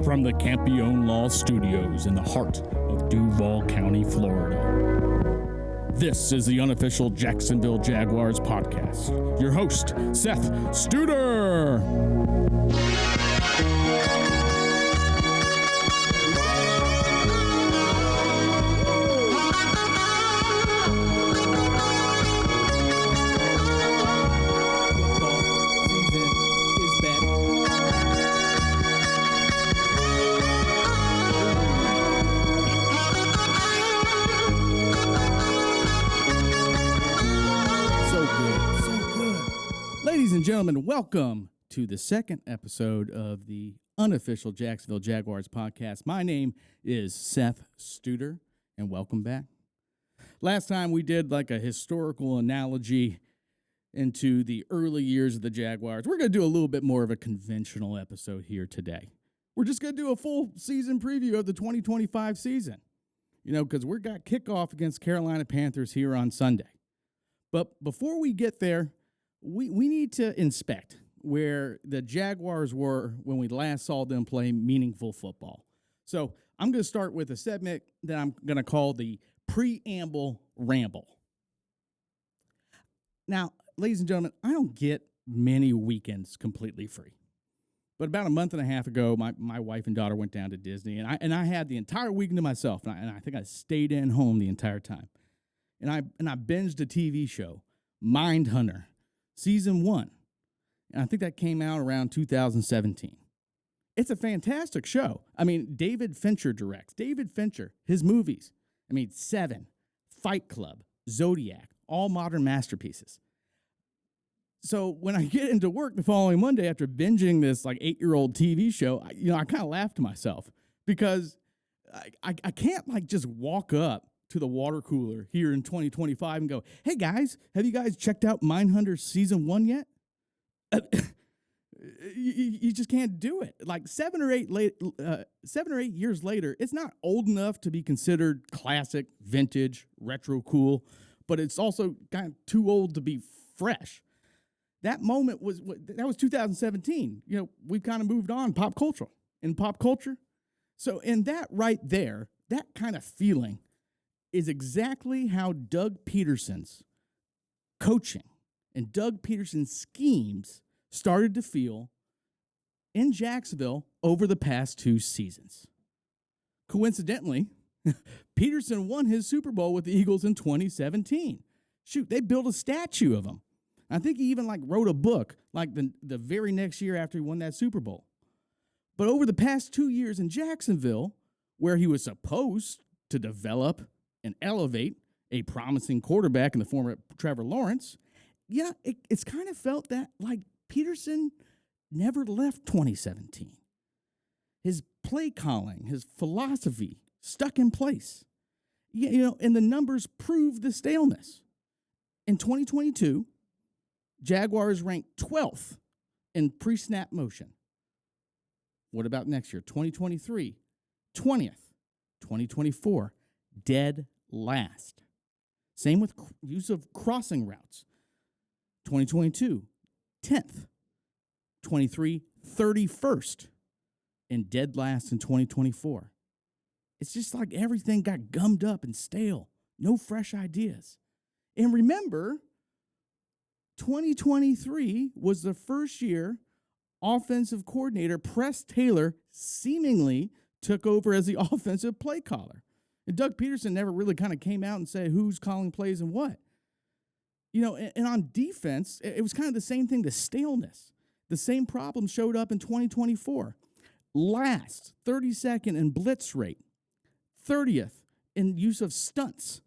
From the Campione Law Studios in the heart of Duval County, Florida. This is the unofficial Jacksonville Jaguars podcast. Your host, Seth Studer. Ladies and gentlemen, welcome to the second episode of the unofficial Jacksonville Jaguars podcast. My name is Seth Studer, and welcome back. Last time we did like a historical analogy into the early years of the Jaguars. We're going to do a little bit more of a conventional episode here today. We're just going to do a full season preview of the 2025 season, because we've got kickoff against Carolina Panthers here on Sunday. But before we get there, we need to inspect where the Jaguars were when we last saw them play meaningful football. So I'm going to start with a segment that I'm going to call the Preamble Ramble. Now, ladies and gentlemen, I don't get many weekends completely free. But about a month and a half ago, my wife and daughter went down to Disney, and I had the entire weekend to myself, and I think I stayed in home the entire time. And I binged a TV show, Mindhunter. Season 1, and I think that came out around 2017. It's a fantastic show. I mean, David Fincher directs. David Fincher, his movies. Seven, Fight Club, Zodiac, all modern masterpieces. So when I get into work the following Monday after binging this 8-year-old TV show, I kind of laugh to myself because I can't just walk up to the water cooler here in 2025 and go, hey guys, have you guys checked out Mindhunter season 1 yet? You just can't do it. 7 or 8 years later, it's not old enough to be considered classic, vintage, retro cool, but it's also kind of too old to be fresh. That moment was 2017. We've kind of moved on pop culture. So in that right there, that kind of feeling is exactly how Doug Pederson's coaching and Doug Pederson's schemes started to feel in Jacksonville over the past 2 seasons. Coincidentally, Pederson won his Super Bowl with the Eagles in 2017. Shoot, they built a statue of him. I think he even wrote a book the very next year after he won that Super Bowl. But over the past 2 years in Jacksonville, where he was supposed to develop and elevate a promising quarterback in the form of Trevor Lawrence, it's kind of felt that Pederson never left 2017. His play calling, his philosophy stuck in place. And the numbers prove the staleness. In 2022, Jaguars ranked 12th in pre-snap motion. What about next year? 2023, 20th. 2024, dead last. Same with use of crossing routes. 2022, 10th. 23, 31st. And dead last in 2024. It's just like everything got gummed up and stale. No fresh ideas. And remember, 2023 was the first year offensive coordinator Press Taylor seemingly took over as the offensive play caller. And Doug Pederson never really kind of came out and said who's calling plays and what. And on defense, it was kind of the same thing, the staleness. The same problem showed up in 2024. Last, 32nd in blitz rate, 30th in use of stunts.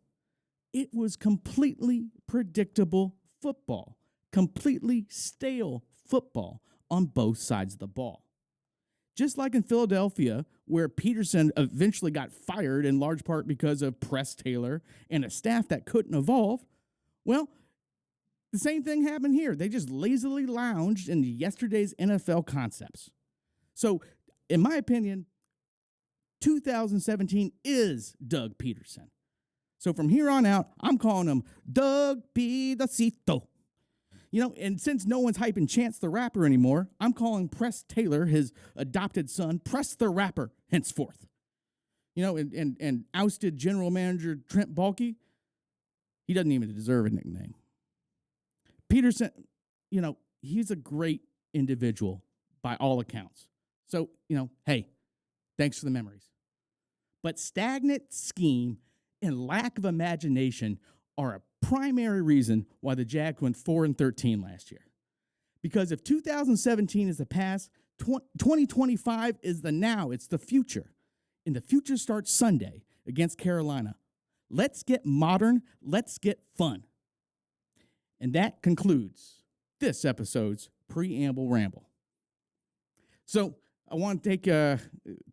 It was completely predictable football, completely stale football on both sides of the ball. Just like in Philadelphia, where Pederson eventually got fired in large part because of Press Taylor and a staff that couldn't evolve, well, the same thing happened here. They just lazily lounged in yesterday's NFL concepts. So, in my opinion, 2017 is Doug Pederson. So from here on out, I'm calling him Doug Pederson. And since no one's hyping Chance the Rapper anymore, I'm calling Press Taylor, his adopted son, Press the Rapper henceforth. And ousted general manager Trent Baalke, he doesn't even deserve a nickname. Pederson, he's a great individual by all accounts. So, hey, thanks for the memories. But stagnant scheme and lack of imagination are a primary reason why the Jags went 4-13 last year. Because if 2017 is the past, 2025 is the now. It's the future. And the future starts Sunday against Carolina. Let's get modern. Let's get fun. And that concludes this episode's Preamble Ramble. So I want to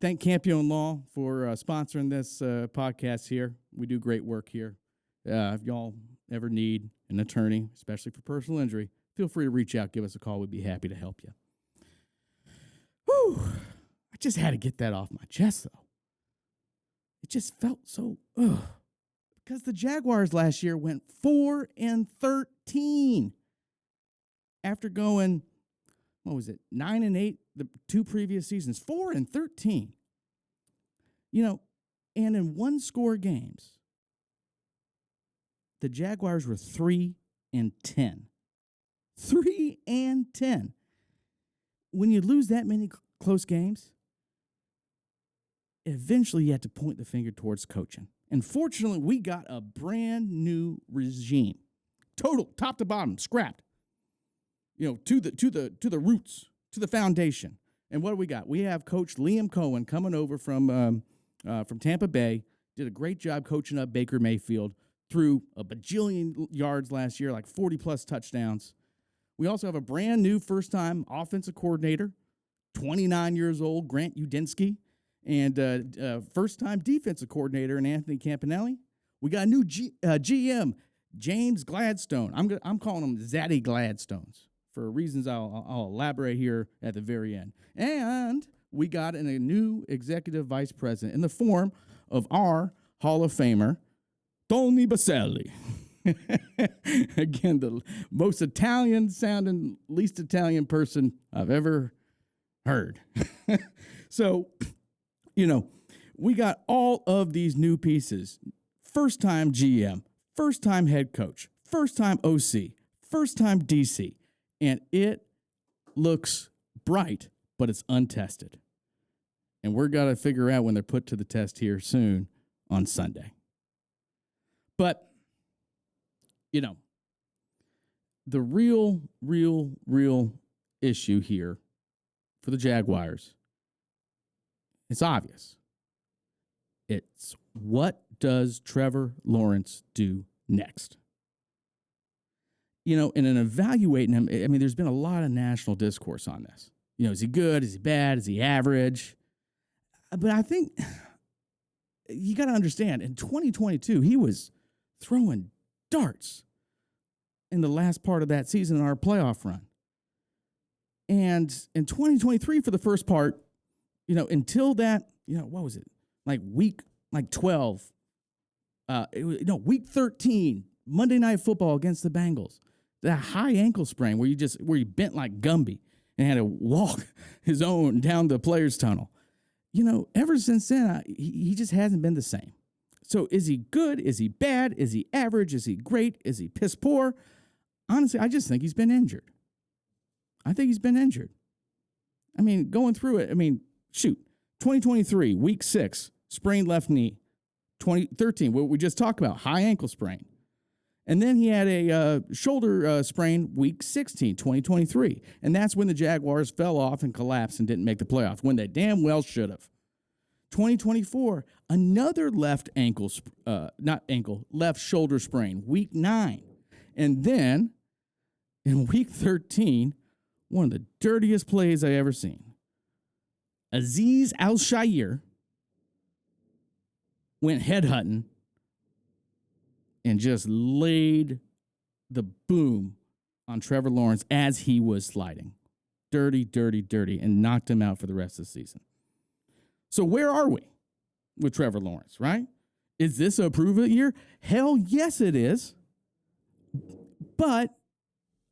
thank Campione Law for sponsoring this podcast here. We do great work here. If y'all ever need an attorney, especially for personal injury, feel free to reach out, give us a call. We'd be happy to help you. Whew. I just had to get that off my chest, though. It just felt so, because the Jaguars last year went 4-13 after going, 9-8 the two previous seasons, 4-13. And in one-score games, the Jaguars were 3-10. 3-10. When you lose that many close games, eventually you have to point the finger towards coaching. And fortunately, we got a brand new regime. Total, top to bottom, scrapped. To the roots, to the foundation. And what do we got? We have Coach Liam Coen coming over from Tampa Bay. Did a great job coaching up Baker Mayfield. Threw a bajillion yards last year, like 40-plus touchdowns. We also have a brand new first-time offensive coordinator, 29 years old, Grant Udinsky, and first-time defensive coordinator in Anthony Campanelli. We got a new GM, James Gladstone. I'm calling them Zaddy Gladstones for reasons I'll elaborate here at the very end. And we got a new executive vice president in the form of our Hall of Famer, Tony Baselli. Again, the most Italian-sounding, least Italian person I've ever heard. So, we got all of these new pieces. First-time GM, first-time head coach, first-time OC, first-time DC. And it looks bright, but it's untested. And we're going to figure out when they're put to the test here soon on Sunday. But, the real issue here for the Jaguars, it's obvious. It's what does Trevor Lawrence do next? And in evaluating him, there's been a lot of national discourse on this. Is he good? Is he bad? Is he average? But I think you got to understand, in 2022, he was throwing darts in the last part of that season in our playoff run. And in 2023, for the first part, until that, what was it? Week 12, week 13, Monday Night Football against the Bengals. That high ankle sprain where he bent like Gumby and had to walk his own down the players' tunnel. Ever since then, he just hasn't been the same. So is he good? Is he bad? Is he average? Is he great? Is he piss poor? Honestly, I just think he's been injured. Going through it, 2023, week 6, sprained left knee. 2013, what we just talked about, high ankle sprain. And then he had a shoulder sprain week 16, 2023. And that's when the Jaguars fell off and collapsed and didn't make the playoffs, when they damn well should have. 2024, another left shoulder sprain, week 9. And then in week 13, one of the dirtiest plays I ever seen. Azeez Al-Shaair went headhunting and just laid the boom on Trevor Lawrence as he was sliding. Dirty, dirty, dirty, and knocked him out for the rest of the season. So where are we with Trevor Lawrence, right? Is this a prove-it year? Hell yes, it is. But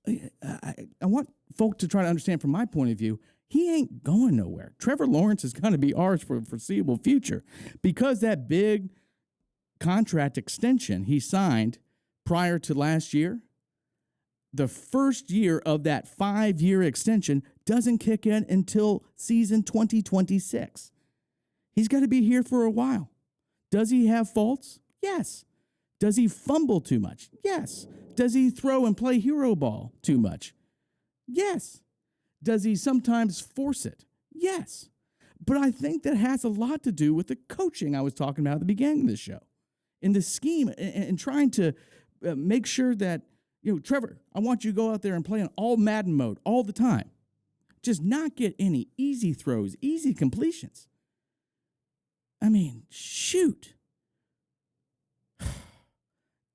I want folk to try to understand from my point of view, he ain't going nowhere. Trevor Lawrence is going to be ours for the foreseeable future because that big contract extension he signed prior to last year, the first year of that 5-year extension doesn't kick in until season 2026. He's got to be here for a while. Does he have faults? Yes. Does he fumble too much? Yes. Does he throw and play hero ball too much? Yes. Does he sometimes force it? Yes. But I think that has a lot to do with the coaching I was talking about at the beginning of this show. In the scheme and trying to make sure that, Trevor, I want you to go out there and play in all Madden mode all the time. Just not get any easy throws, easy completions. I mean, shoot.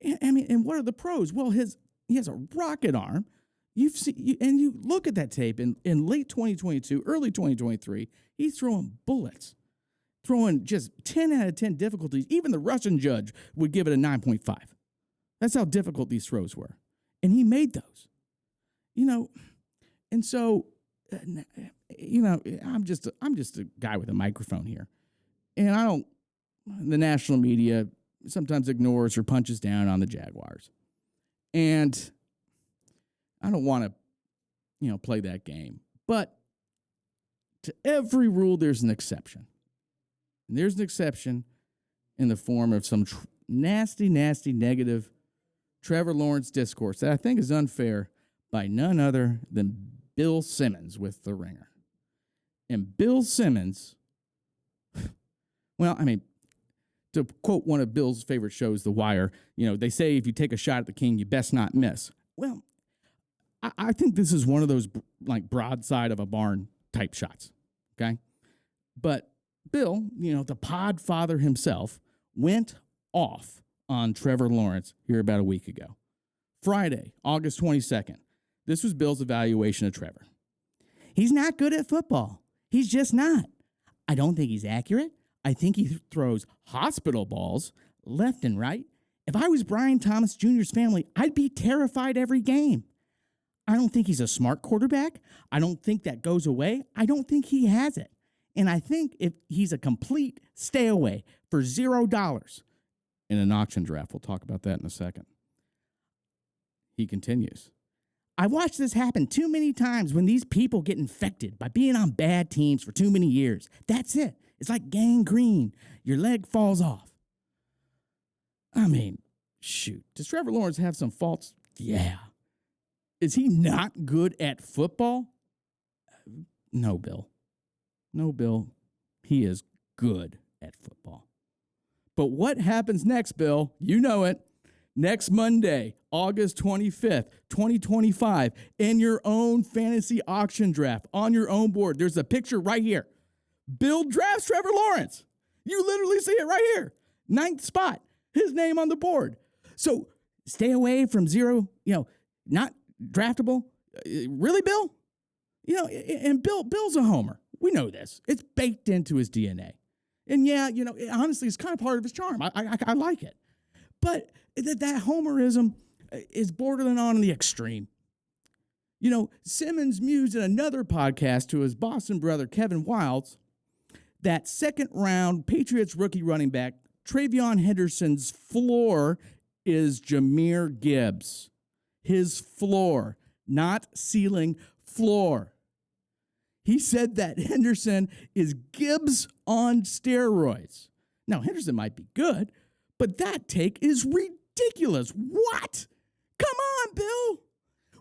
And what are the pros? Well, he has a rocket arm. You look at that tape in late 2022, early 2023, he's throwing bullets, throwing just 10 out of 10 difficulties. Even the Russian judge would give it a 9.5. That's how difficult these throws were. And he made those, and so, I'm just a guy with a microphone here. And the national media sometimes ignores or punches down on the Jaguars. And I don't want to, play that game. But to every rule, there's an exception. And there's an exception in the form of some nasty, negative Trevor Lawrence discourse that I think is unfair by none other than Bill Simmons with The Ringer. And Bill Simmons, to quote one of Bill's favorite shows, The Wire, they say if you take a shot at the king, you best not miss. Well, I think this is one of those broadside of a barn type shots, okay? But Bill, the pod father himself, went off on Trevor Lawrence here about a week ago. Friday, August 22nd. This was Bill's evaluation of Trevor. He's not good at football. He's just not. I don't think he's accurate. I think he throws hospital balls left and right. If I was Brian Thomas Jr.'s family, I'd be terrified every game. I don't think he's a smart quarterback. I don't think that goes away. I don't think he has it. And I think if he's a complete stay away for $0 in an auction draft, we'll talk about that in a second. He continues. I watched this happen too many times when these people get infected by being on bad teams for too many years. That's it. It's like gangrene. Your leg falls off. I mean, shoot. Does Trevor Lawrence have some faults? Yeah. Is he not good at football? No, Bill. No, Bill. He is good at football. But what happens next, Bill? You know it. Next Monday, August 25th, 2025, in your own fantasy auction draft, on your own board. There's a picture right here. Bill drafts Trevor Lawrence. You literally see it right here. 9th spot. His name on the board. So stay away from zero, not draftable. Really, Bill? And Bill's a homer. We know this. It's baked into his DNA. And yeah, honestly, it's kind of part of his charm. I like it. But that homerism is bordering on the extreme. Simmons mused in another podcast to his Boston brother, Kevin Wildes, that second-round Patriots rookie running back, Travion Henderson's floor is Jahmyr Gibbs. His floor, not ceiling, floor. He said that Henderson is Gibbs on steroids. Now, Henderson might be good, but that take is ridiculous. What? Come on, Bill.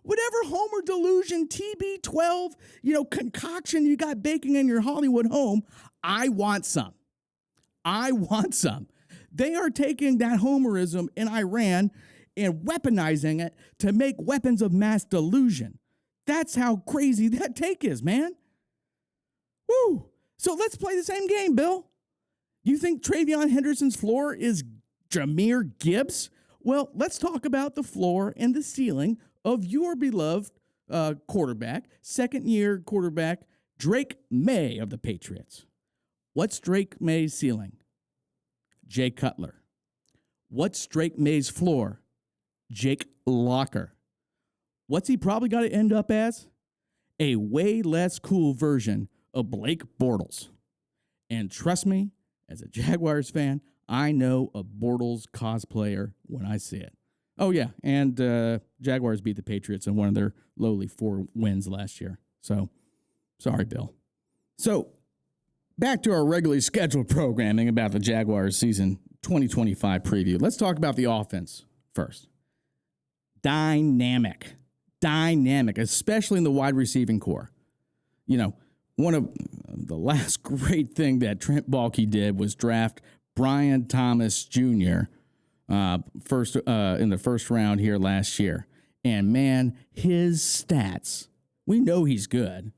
Whatever Homer delusion, TB12, concoction you got baking in your Hollywood home, I want some. I want some. They are taking that Homerism in Iran and weaponizing it to make weapons of mass delusion. That's how crazy that take is, man. Woo! So let's play the same game, Bill. You think Travion Henderson's floor is Jahmyr Gibbs? Well, let's talk about the floor and the ceiling of your beloved quarterback, second-year quarterback, Drake May of the Patriots. What's Drake May's ceiling? Jay Cutler. What's Drake May's floor? Jake Locker. What's he probably got to end up as? A way less cool version of Blake Bortles. And trust me, as a Jaguars fan, I know a Bortles cosplayer when I see it. Oh, yeah, and Jaguars beat the Patriots in one of their lowly 4 wins last year. So, sorry, Bill. So, back to our regularly scheduled programming about the Jaguars season 2025 preview. Let's talk about the offense first. Dynamic, especially in the wide receiving core. You know, one of the last great thing that Trent Baalke did was draft Brian Thomas Jr. First in the first round here last year. And man, his stats, we know he's good.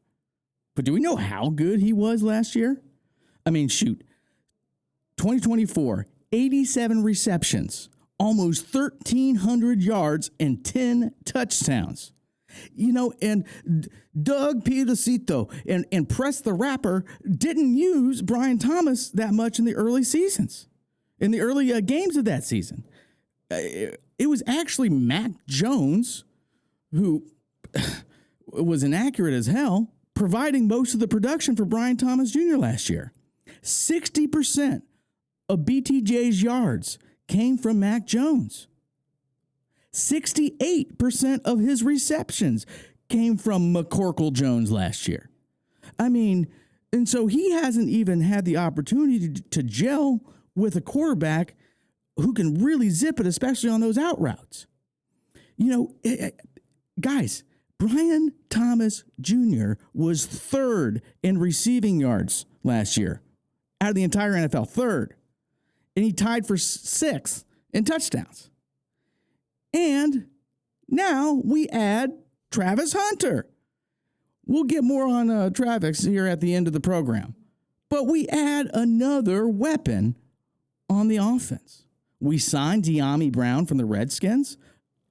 But do we know how good he was last year? I mean, shoot. 2024, 87 receptions, almost 1,300 yards, and 10 touchdowns. You know, and Doug Pederson and Press the Rapper didn't use Brian Thomas that much in the early seasons, in the early games of that season. It was actually Mac Jones, who was inaccurate as hell, providing most of the production for Brian Thomas Jr. last year. 60% of BTJ's yards came from Mac Jones. 68% of his receptions came from McCorkle Jones last year. I mean, and so he hasn't even had the opportunity to gel with a quarterback who can really zip it, especially on those out routes. You know, guys, Brian Thomas Jr. was 3rd in receiving yards last year out of the entire NFL, 3rd. And he tied for 6th in touchdowns. And now we add Travis Hunter. We'll get more on Travis here at the end of the program. But we add another weapon on the offense. We signed De'Ami Brown from the Redskins.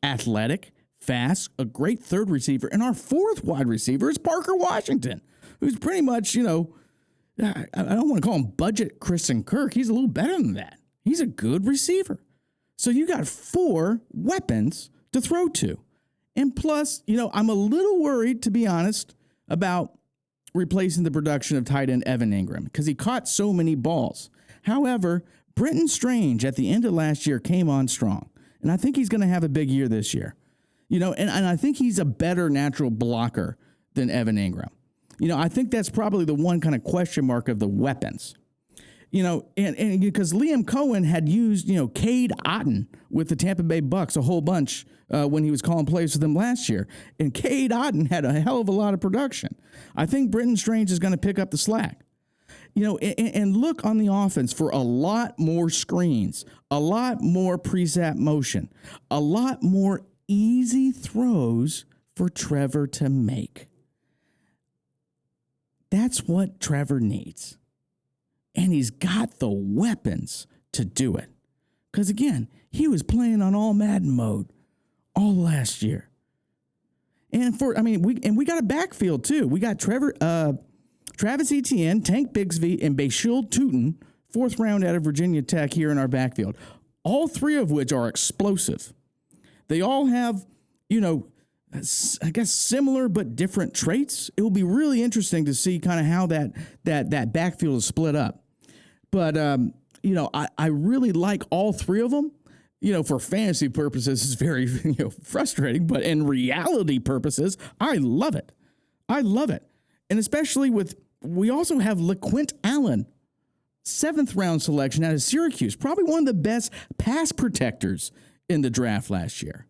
Athletic, fast, a great 3rd receiver. And our 4th wide receiver is Parker Washington, who's pretty much, you know, I don't want to call him budget Christian Kirk. He's a little better than that. He's a good receiver. So you got 4 weapons to throw to. And plus, you know, I'm a little worried, to be honest, about replacing the production of tight end Evan Ingram because he caught so many balls. However, Brenton Strange at the end of last year came on strong. And I think he's going to have a big year this year. You know, and I think he's a better natural blocker than Evan Ingram. You know, I think that's probably the one kind of question mark of the weapons. You know, and because Liam Coen had used, you know, Cade Otton with the Tampa Bay Bucks a whole bunch when he was calling plays for them last year. And Cade Otton had a hell of a lot of production. I think Brenton Strange is going to pick up the slack. You know, and look on the offense for a lot more screens, a lot more preset motion, a lot more easy throws for Trevor to make. That's what Trevor needs. And he's got the weapons to do it. Because, again, he was playing on all Madden mode all last year. And we got a backfield, too. We got Travis Etienne, Tank Bigsby, and Bashil Tootin, 4th round out of Virginia Tech here in our backfield. All 3 of which are explosive. They all have, you know, I guess similar but different traits. It will be really interesting to see kind of how that backfield is split up. But, you know, I really like all 3 of them. You know, for fantasy purposes, it's very, you know, frustrating. But in reality purposes, I love it. I love it. And especially we also have LaQuint Allen, 7th round selection out of Syracuse, probably one of the best pass protectors in the draft last year.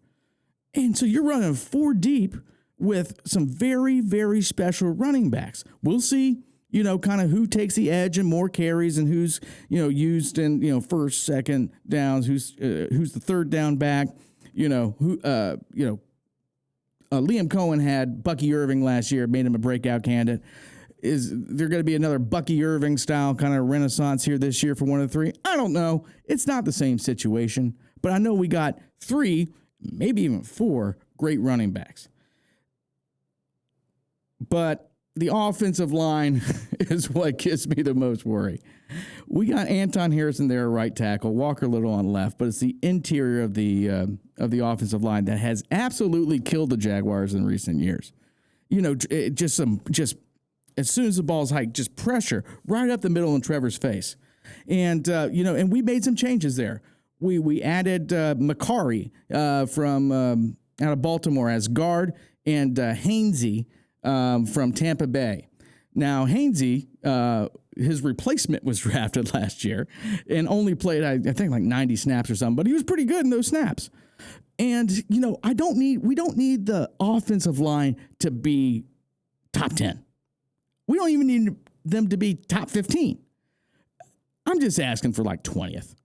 And so you're running 4 deep with some very, very special running backs. We'll see, you know, kind of who takes the edge and more carries and who's, you know, used in, you know, 1st, 2nd downs, who's the 3rd down back, you know, Liam Coen had Bucky Irving last year, made him a breakout candidate. Is there going to be another Bucky Irving style kind of renaissance here this year for one of the 3? I don't know. It's not the same situation, but I know we got 3, maybe even 4 great running backs. But the offensive line is what gives me the most worry. We got Anton Harrison there, right tackle, Walker Little on left, but it's the interior of the offensive line that has absolutely killed the Jaguars in recent years. Just as soon as the ball's hiked, just pressure right up the middle in Trevor's face, and and we made some changes there. We added Macari from out of Baltimore as guard, and Hainsey from Tampa Bay. Now, Hainsey, his replacement was drafted last year and only played, I think, like 90 snaps or something, but he was pretty good in those snaps. And, we don't need the offensive line to be top 10. We don't even need them to be top 15. I'm just asking for like 20th.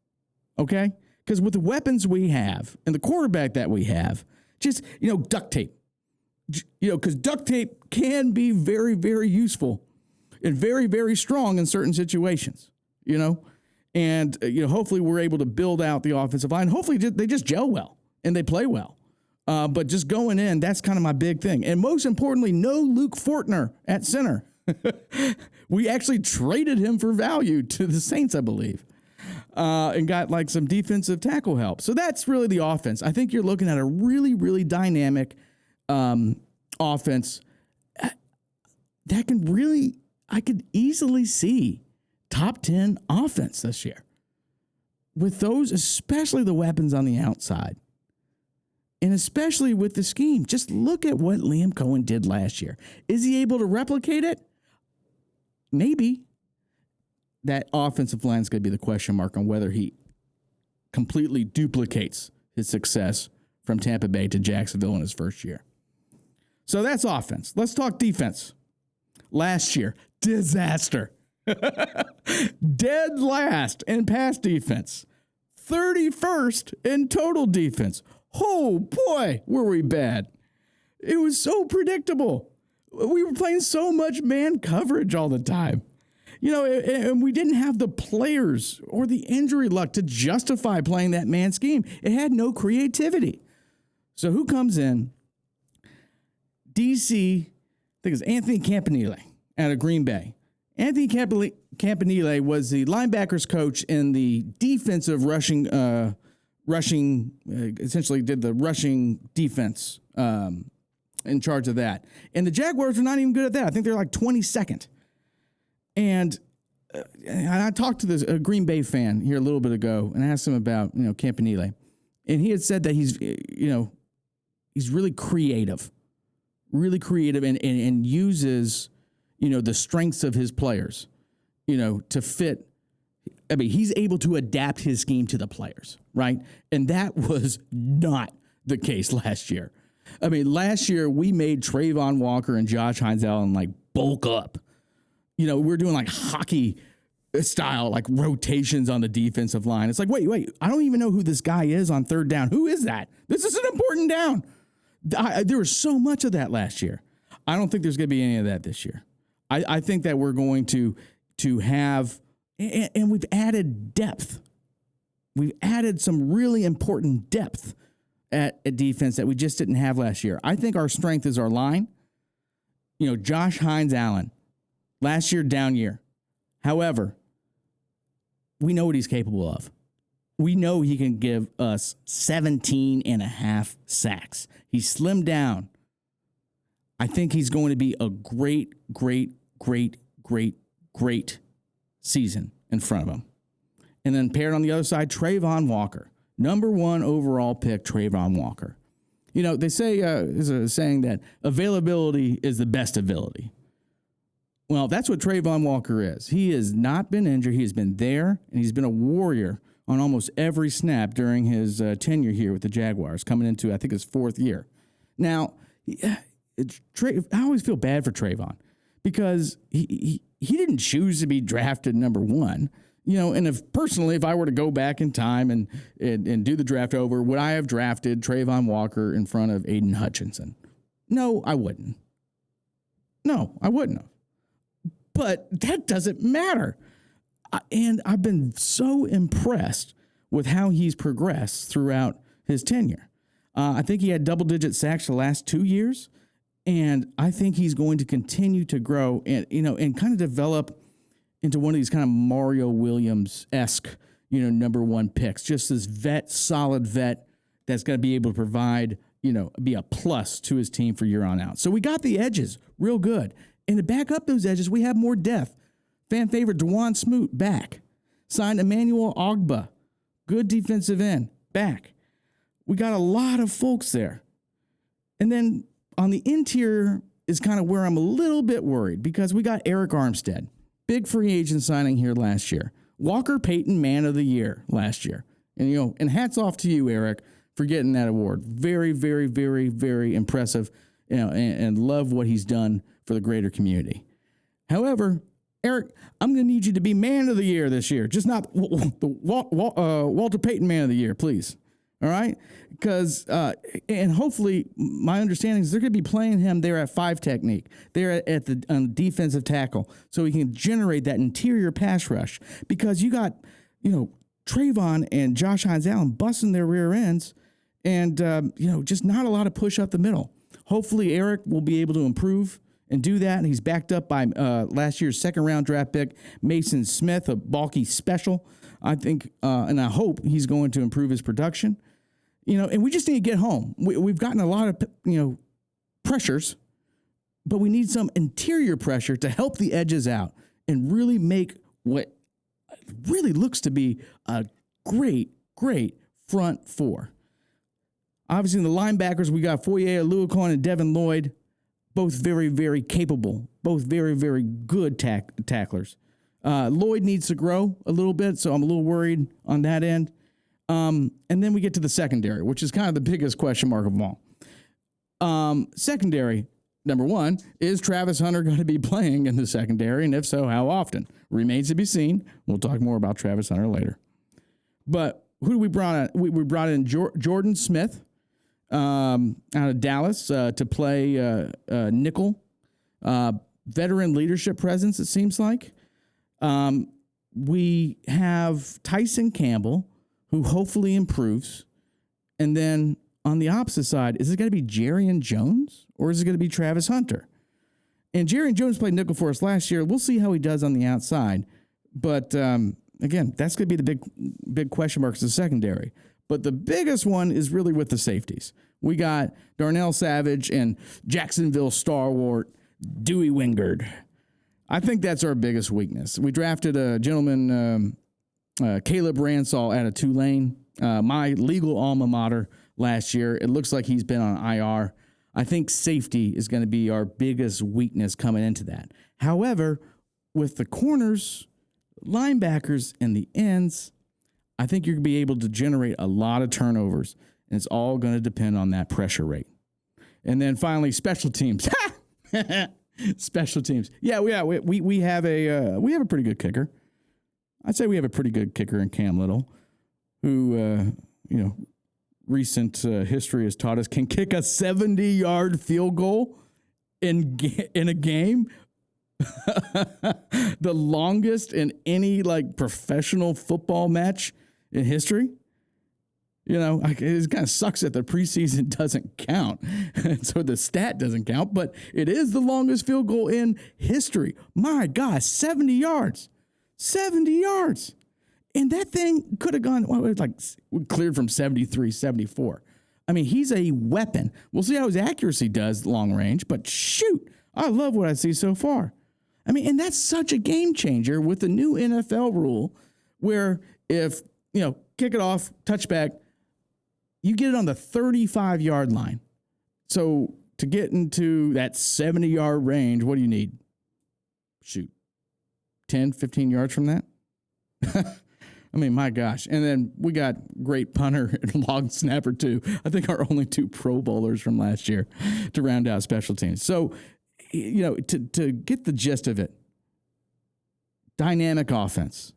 Okay? Because with the weapons we have and the quarterback that we have, just, duct tape. Because duct tape can be very, very useful and very, very strong in certain situations, and, hopefully we're able to build out the offensive line. Hopefully they just gel well and they play well. But just going in, that's kind of my big thing. And most importantly, no Luke Fortner at center. We actually traded him for value to the Saints, I believe, and got like some defensive tackle help. So that's really the offense. I think you're looking at a really, really dynamic offense that can really, I could easily see top 10 offense this year with those, especially the weapons on the outside, and especially with the scheme. Just look at what Liam Coen did last year. Is he able to replicate it? Maybe. That offensive line is going to be the question mark on whether he completely duplicates his success from Tampa Bay to Jacksonville in his first year. So that's offense. Let's talk defense. Last year, disaster. Dead last in pass defense. 31st in total defense. Oh, boy, were we bad. It was so predictable. We were playing so much man coverage all the time. And we didn't have the players or the injury luck to justify playing that man scheme. It had no creativity. So who comes in? DC, I think it's Anthony Campanile out of Green Bay. Anthony Campanile was the linebackers coach in the defensive rushing, essentially did the rushing defense in charge of that. And the Jaguars are not even good at that. I think they're like 22nd. And I talked to this Green Bay fan here a little bit ago and asked him about, Campanile. And he had said that he's really creative and uses, the strengths of his players, to fit. I mean, he's able to adapt his scheme to the players, right? And that was not the case last year. I mean, last year we made Trayvon Walker and Josh Hines-Allen like bulk up. We're doing like hockey style, like rotations on the defensive line. It's like, wait, I don't even know who this guy is on third down. Who is that? This is an important down. There was so much of that last year. I don't think there's going to be any of that this year. I think that we're going to have, and we've added depth. We've added some really important depth at defense that we just didn't have last year. I think our strength is our line. Josh Hines-Allen, last year, down year. However, we know what he's capable of. We know he can give us 17 and a half sacks. He's slimmed down. I think he's going to be a great season in front of him. And then paired on the other side, Trayvon Walker. Number 1 overall pick, Trayvon Walker. They say, there's a saying that availability is the best ability. Well, that's what Trayvon Walker is. He has not been injured. He has been there, and he's been a warrior on almost every snap during his tenure here with the Jaguars, coming into, I think, his 4th year. Now, I always feel bad for Trayvon because he didn't choose to be drafted number 1. And if I were to go back in time and do the draft over, would I have drafted Trayvon Walker in front of Aiden Hutchinson? No, I wouldn't. No, I wouldn't have. But that doesn't matter. And I've been so impressed with how he's progressed throughout his tenure. I think he had double-digit sacks the last 2 years. And I think he's going to continue to grow and, and kind of develop into one of these kind of Mario Williams-esque, number one picks. Just this solid vet that's going to be able to provide, be a plus to his team for year on out. So we got the edges real good. And to back up those edges, we have more depth. Fan favorite Dewan Smoot back. Signed Emmanuel Ogba, good defensive end, back. We got a lot of folks there. And then on the interior is kind of where I'm a little bit worried because we got Eric Armstead, big free agent signing here last year. Walker Payton Man of the Year last year. And, and hats off to you, Eric, for getting that award. Very, very, very, very impressive, and love what he's done for the greater community. However, Eric, I'm going to need you to be Man of the Year this year. Just not the Walter Payton Man of the Year, please. All right? Because, and hopefully, my understanding is they're going to be playing him there at 5 technique. They're at the defensive tackle. So he can generate that interior pass rush. Because you got, Trayvon and Josh Hines-Allen busting their rear ends. And, just not a lot of push up the middle. Hopefully, Eric will be able to improve and do that. And he's backed up by last year's second-round draft pick, Mason Smith, a bulky special. I think, and I hope he's going to improve his production. And we just need to get home. We've gotten a lot of, pressures, but we need some interior pressure to help the edges out and really make what really looks to be a great, great front four. Obviously, in the linebackers, we got Foye Oluokun and Devin Lloyd, both very, very capable, both very, very good tacklers. Lloyd needs to grow a little bit, so I'm a little worried on that end. And then we get to the secondary, which is kind of the biggest question mark of them all. Secondary, number one, is Travis Hunter going to be playing in the secondary? And if so, how often? Remains to be seen. We'll talk more about Travis Hunter later. But who do we brought in? We brought in Jordan Smith out of Dallas to play nickel. Veteran leadership presence, it seems like. We have Tyson Campbell, who hopefully improves. And then on the opposite side, is it going to be Jerrion Jones or is it going to be Travis Hunter? And Jerrion Jones played nickel for us last year. We'll see how he does on the outside. But, again, that's going to be the big question marks in the secondary. But the biggest one is really with the safeties. We got Darnell Savage and Jacksonville stalwart Dewey Wingard. I think that's our biggest weakness. We drafted a gentleman, Caleb Ransall out of Tulane, my legal alma mater last year. It looks like he's been on IR. I think safety is going to be our biggest weakness coming into that. However, with the corners, linebackers, and the ends, I think you're going to be able to generate a lot of turnovers, and it's all going to depend on that pressure rate. And then finally, special teams. Special teams. Yeah, we have a pretty good kicker. I'd say we have a pretty good kicker in Cam Little, who, recent history has taught us can kick a 70-yard field goal in a game. The longest in any professional football match in history. It kind of sucks that the preseason doesn't count, and so the stat doesn't count, but it is the longest field goal in history. My gosh, 70 yards. 70 yards. And that thing could have gone, cleared from 73, 74. I mean, he's a weapon. We'll see how his accuracy does long range, but shoot, I love what I see so far. I mean, and that's such a game changer with the new NFL rule where if, kick it off, touchback, you get it on the 35-yard line. So to get into that 70-yard range, what do you need? Shoot, 10, 15 yards from that? I mean, my gosh. And then we got great punter and long snapper, too. I think our only 2 Pro Bowlers from last year to round out special teams. So, to get the gist of it, dynamic offense,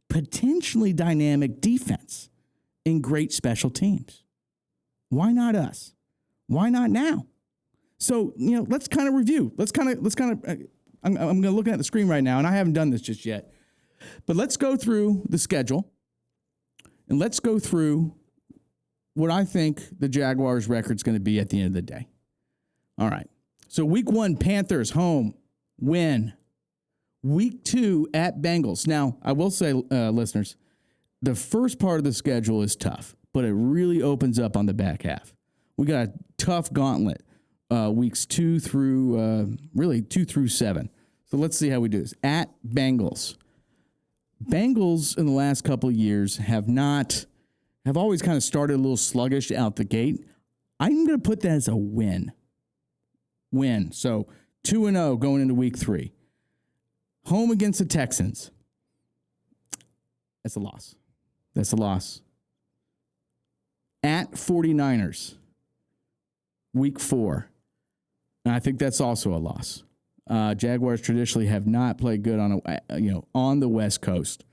potentially dynamic defense, and great special teams. Why not us? Why not now? So, let's kind of review. I'm going to look at the screen right now, and I haven't done this just yet. But let's go through the schedule, and let's go through what I think the Jaguars' record is going to be at the end of the day. All right. So week 1, Panthers home, win. Week 2 at Bengals. Now, I will say, listeners, the first part of the schedule is tough, but it really opens up on the back half. We got a tough gauntlet, weeks 2 through 7. So let's see how we do this. At Bengals. Bengals in the last couple of years have always kind of started a little sluggish out the gate. I'm going to put that as a win. So 2-0 going into week 3. Home against the Texans. That's a loss. At 49ers. Week 4. And I think that's also a loss. Jaguars traditionally have not played good on the West Coast.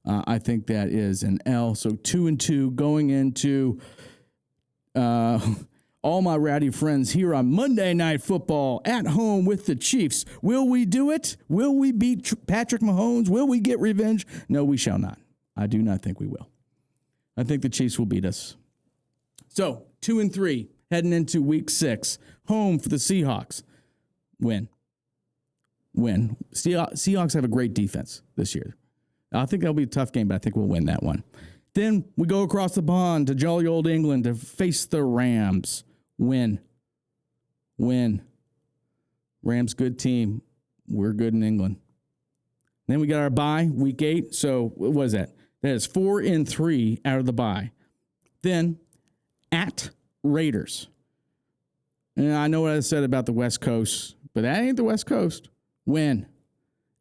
I think that is an L. So 2-2 going into all my rowdy friends here on Monday Night Football at home with the Chiefs. Will we do it? Will we beat Patrick Mahomes? Will we get revenge? No, we shall not. I do not think we will. I think the Chiefs will beat us. So 2-3 heading into week 6. Home for the Seahawks. Win. Seahawks have a great defense this year. I think that'll be a tough game, but I think we'll win that one. Then we go across the pond to jolly old England to face the Rams. Win. Rams, good team. We're good in England. Then we got our bye, week 8. So what is that? That is 4-3 out of the bye. Then at Raiders. And I know what I said about the West Coast, but that ain't the West Coast. Win.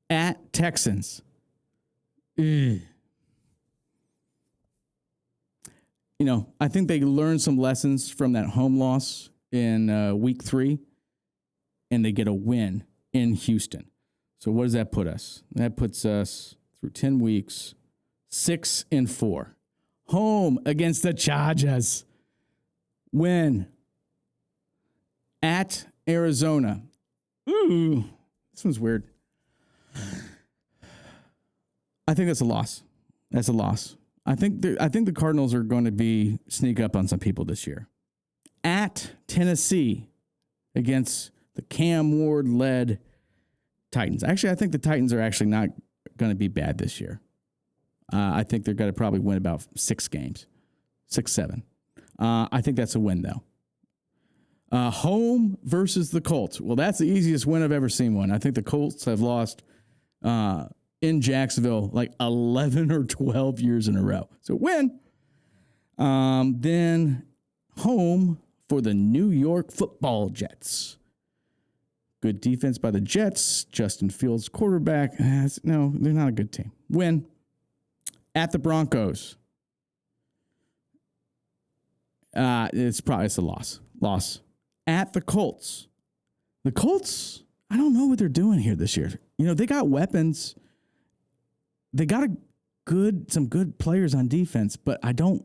At Texans. I think they learned some lessons from that home loss in week 3, and they get a win in Houston. So what does that put us? That puts us through 10 weeks, 6-4. Home against the Chargers. Win. At Arizona. Ooh, this one's weird. I think that's a loss. I think the Cardinals are going to sneak up on some people this year. At Tennessee against the Cam Ward-led Titans. Actually, I think the Titans are actually not going to be bad this year. I think they're going to probably win about 6 games, 6-7. I think that's a win, though. Home versus the Colts. Well, that's the easiest win I've ever seen one. I think the Colts have lost in Jacksonville like 11 or 12 years in a row. So win. Then home for the New York Football Jets. Good defense by the Jets. Justin Fields, quarterback. No, they're not a good team. Win. At the Broncos. It's a loss. At the Colts. The Colts, I don't know what they're doing here this year. They got weapons. They got some good players on defense, but you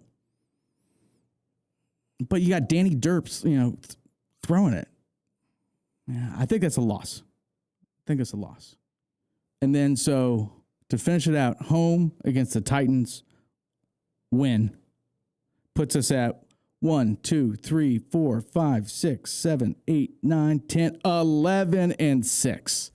got Danny Derps, throwing it. Yeah, I think that's a loss. And then so to finish it out, home against the Titans, win. Puts us at 1, 2, 3, 4, 5, 6, 7, 8, 9, 10, 11-6.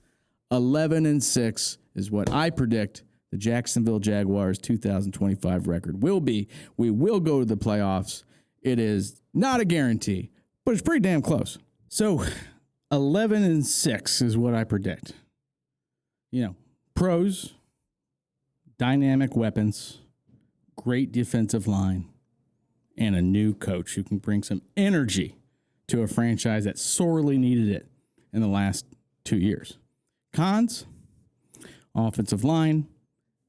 11-6 is what I predict the Jacksonville Jaguars 2025 record will be. We will go to the playoffs. It is not a guarantee, but it's pretty damn close. So 11-6 is what I predict. Pros, dynamic weapons, great defensive line, and a new coach who can bring some energy to a franchise that sorely needed it in the last 2 years. Cons, offensive line,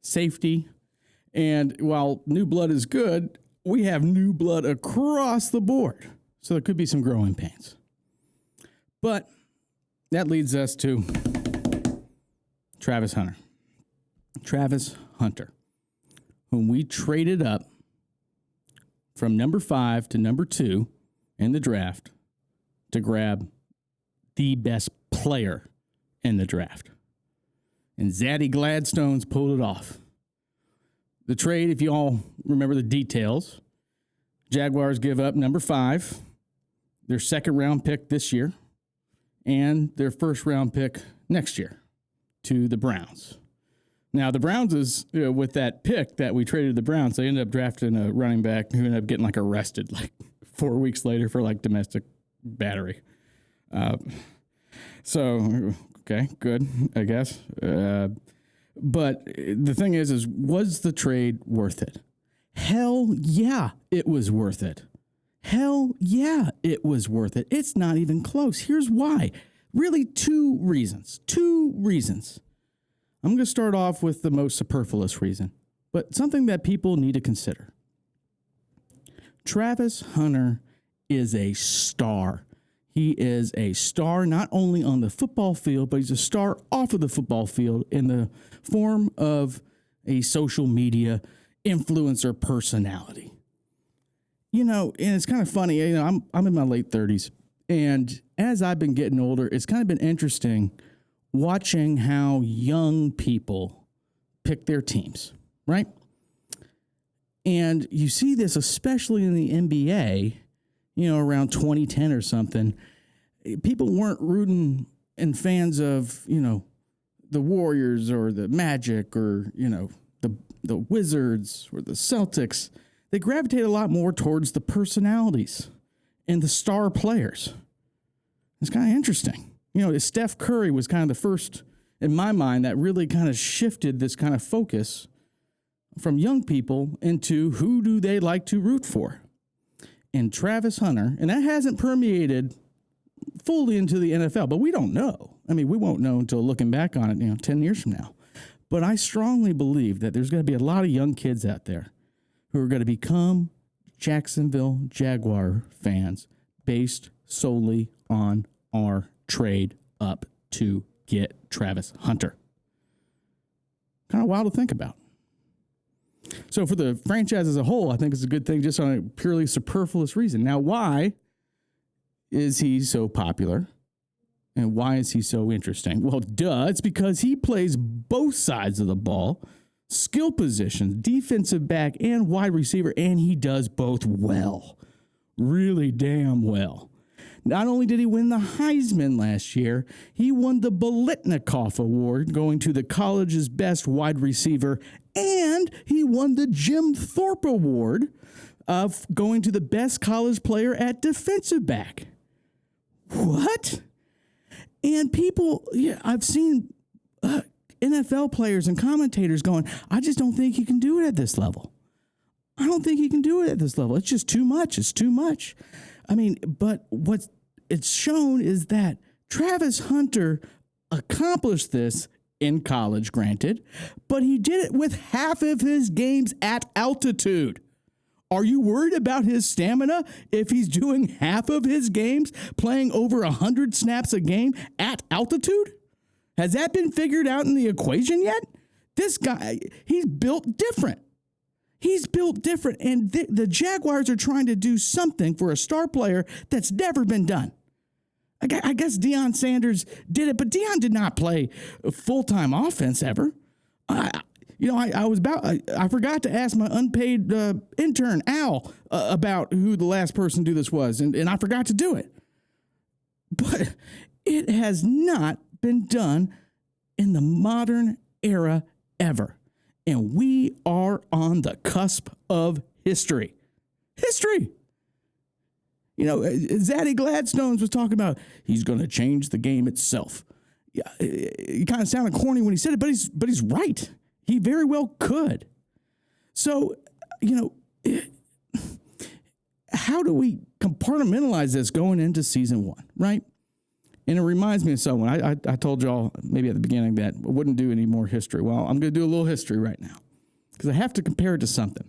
safety, and while new blood is good, we have new blood across the board. So there could be some growing pains. But that leads us to Travis Hunter, whom we traded up from number 5 to number 2 in the draft to grab the best player in the draft. And Zaddy Gladstone's pulled it off. The trade, if you all remember the details, Jaguars give up number 5, their second round pick this year, and their first round pick next year to the Browns. Now, the Browns is, with that pick that we traded the Browns, they ended up drafting a running back who ended up getting arrested 4 weeks later for domestic battery. So, okay, good, I guess. But the thing is was the trade worth it? Hell yeah, it was worth it. Hell yeah, it was worth it. It's not even close. Here's why. Really, two reasons. I'm going to start off with the most superfluous reason, but something that people need to consider. Travis Hunter is a star. He is a star not only on the football field, but he's a star off of the football field in the form of a social media influencer personality. And it's kind of funny. I'm in my late 30s, and as I've been getting older, it's kind of been interesting watching how young people pick their teams, right? And you see this especially in the NBA, around 2010 or something. People weren't rooting and fans of, the Warriors or the Magic or, the Wizards or the Celtics. They gravitate a lot more towards the personalities and the star players. It's kind of interesting. Steph Curry was kind of the first, in my mind, that really kind of shifted this kind of focus from young people into who do they like to root for. And Travis Hunter, and that hasn't permeated fully into the NFL, but we don't know. We won't know until looking back on it, 10 years from now. But I strongly believe that there's going to be a lot of young kids out there who are going to become Jacksonville Jaguar fans based solely on our trade up to get Travis Hunter. Kind of wild to think about. So for the franchise as a whole, I think it's a good thing just on a purely superfluous reason. Now, why is he so popular? And why is he so interesting? Well, it's because he plays both sides of the ball, skill positions, defensive back and wide receiver, and he does both well. Really damn well. Not only did he win the Heisman last year, he won the Biletnikoff Award, going to the college's best wide receiver, and he won the Jim Thorpe Award of going to the best college player at defensive back. What? And people, I've seen NFL players and commentators going, I just don't think he can do it at this level. I don't think he can do it at this level. It's just too much. It's too much. But what it's shown is that Travis Hunter accomplished this in college, granted, but he did it with half of his games at altitude. Are you worried about his stamina if he's doing half of his games playing over 100 snaps a game at altitude? Has that been figured out in the equation yet? This guy, he's built different. He's built different, and the Jaguars are trying to do something for a star player that's never been done. I guess Deion Sanders did it, but Deion did not play full-time offense ever. I forgot to ask my unpaid intern, Al, about who the last person to do this was, and I forgot to do it. But it has not been done in the modern era ever. And we are on the cusp of history. History. Zaddy Gladstone was talking about he's going to change the game itself. Yeah, it kind of sounded corny when he said it, but he's right. He very well could. So, how do we compartmentalize this going into season one, right? And it reminds me of someone. I told y'all maybe at the beginning that I wouldn't do any more history. Well, I'm going to do a little history right now because I have to compare it to something.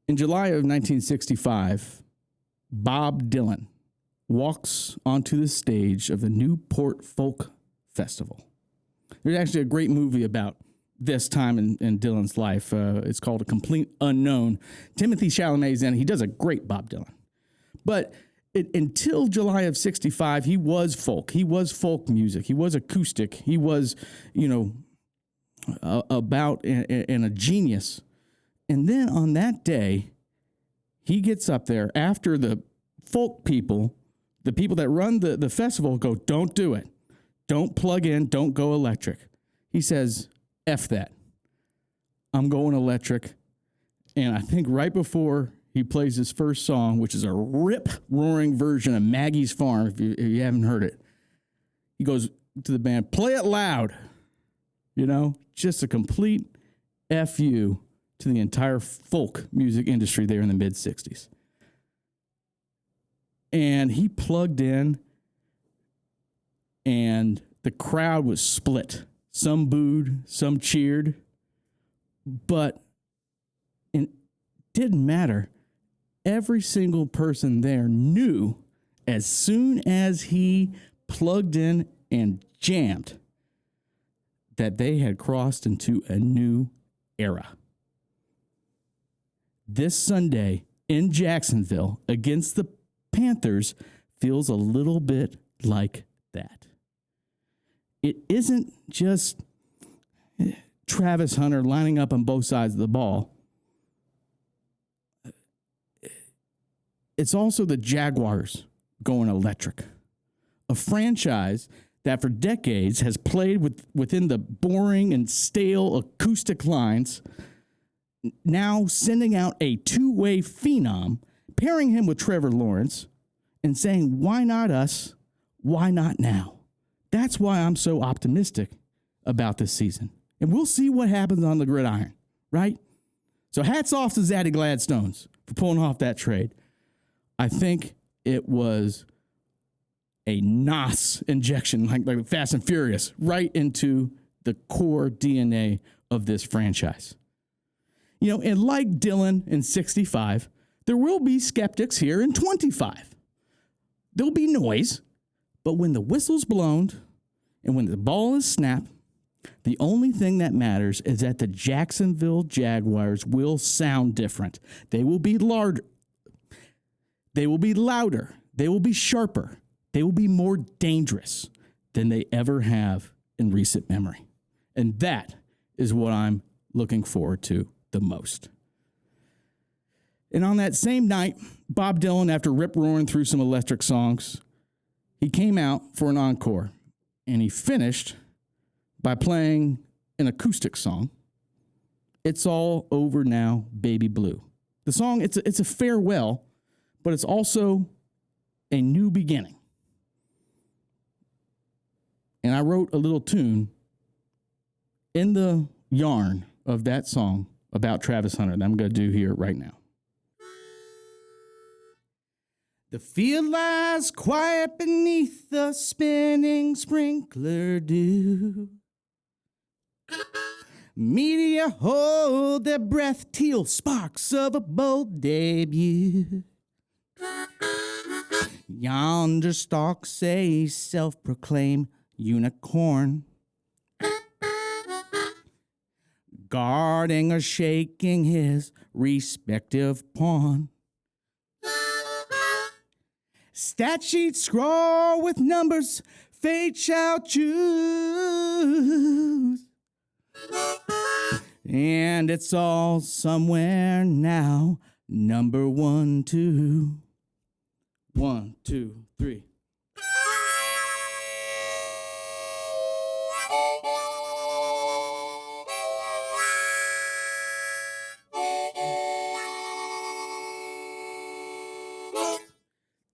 In July of 1965, Bob Dylan walks onto the stage of the Newport Folk Festival. There's actually a great movie about this time in Dylan's life. It's called A Complete Unknown. Timothy Chalamet's in it. He does a great Bob Dylan. But until July of 65, he was folk. He was folk music. He was acoustic. He was, about and a genius. And then on that day, he gets up there after the folk people, The people that run the festival go, don't do it. Don't plug in. Don't go electric. He says, F that. I'm going electric. And I think right before he plays his first song, which is a rip-roaring version of Maggie's Farm, if you haven't heard it, he goes to the band, play it loud. You know, just a complete F you to the entire folk music industry there in the mid-'60s. And he plugged in, and the crowd was split. Some booed, some cheered, but it didn't matter. Every single person there knew as soon as he plugged in and jammed that they had crossed into a new era. This Sunday in Jacksonville against the Panthers feels a little bit like that. It isn't just Travis Hunter lining up on both sides of the ball. It's also the Jaguars going electric. A franchise that for decades has played within the boring and stale acoustic lines, now sending out a two-way phenom, pairing him with Trevor Lawrence, and saying, why not us? Why not now? That's why I'm so optimistic about this season. And we'll see what happens on the gridiron, right? So hats off to Zaddy Gladstones for pulling off that trade. I think it was a NOS injection, like Fast and Furious, right into the core DNA of this franchise. You know, and like Dylan in 65, there will be skeptics here in 25. There'll be noise, but when the whistle's blown and when the ball is snapped, the only thing that matters is that the Jacksonville Jaguars will sound different. They will be larger. They will be louder. They will be sharper. They will be more dangerous than they ever have in recent memory. And that is what I'm looking forward to the most. And on that same night, Bob Dylan, after rip-roaring through some electric songs, he came out for an encore, and he finished by playing an acoustic song, It's All Over Now, Baby Blue. The song, it's a farewell, but it's also a new beginning. And I wrote a little tune in the yarn of that song about Travis Hunter that I'm going to do here right now. The field lies quiet beneath the spinning sprinkler dew. Media hold their breath till sparks of a bold debut. Yonder stalks a self-proclaimed unicorn, guarding or shaking his respective pawn. Stat sheets scrawl with numbers, fate shall choose. And it's all somewhere now, number 1, 2. 1, 2, 3.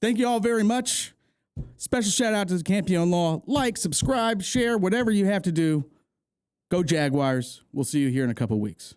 Thank you all very much. Special shout out to the Campione Law. Like, subscribe, share, whatever you have to do. Go Jaguars. We'll see you here in a couple weeks.